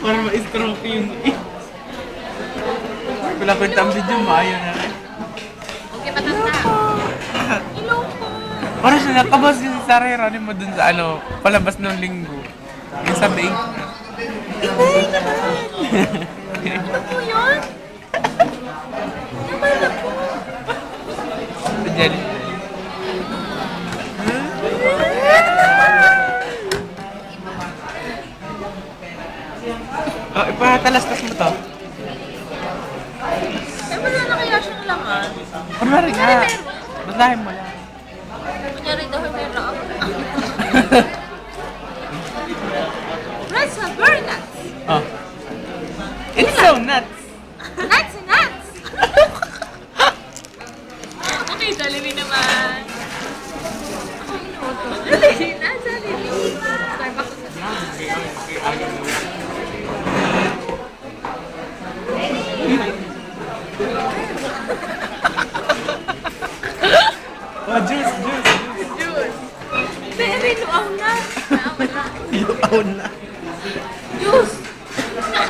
Para ma-stroke yun eh. Wala ko yung video mo, ayaw na rin. Okay, matanda. Iloko. Parang siya nakabas yung sariranin mo dun sa ano, palabas ng linggo. Yung sabi, Inay naman. Ano po yun? Naman ako. Jenny. Oh, ipatalastas mo to. Eh, wala na kaya siyang laman. Kunwari nga. Basahin mo lang. Kunyari daw meron ako. Raspberry nuts. Oh. It's so nuts. Nuts and nuts. Okay, Jollibee naman. Ako inuto. Jollibee na, Jollibee. Starbucks na. Oh, juice. Juice. Pero luaw na. Naaman na. Luaw na. Juice.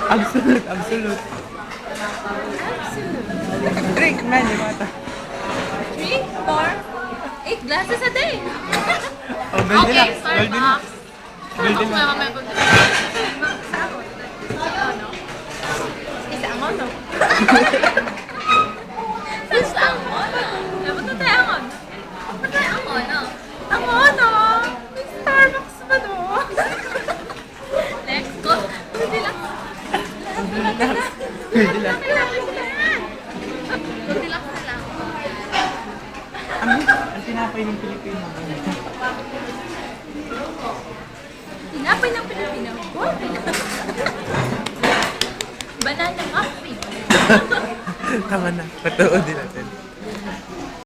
Absolute. Absolute. Drink, man, yung mata. 3, 4, 8 glasses a day. Oh, Okay, Starbucks. Golden Ako mamaya kung Isang ano? Isang ano? Dapat na tayo ang ano? Dapat tayo ang ano? Ang ano? May Starbucks ba no? Next ko. Hindi lang. Hindi lang na lang. Ang tinapay ng Pilipino. Tinapay ng Pilipino. What? Banana muffin. Tama na. Patuod din natin.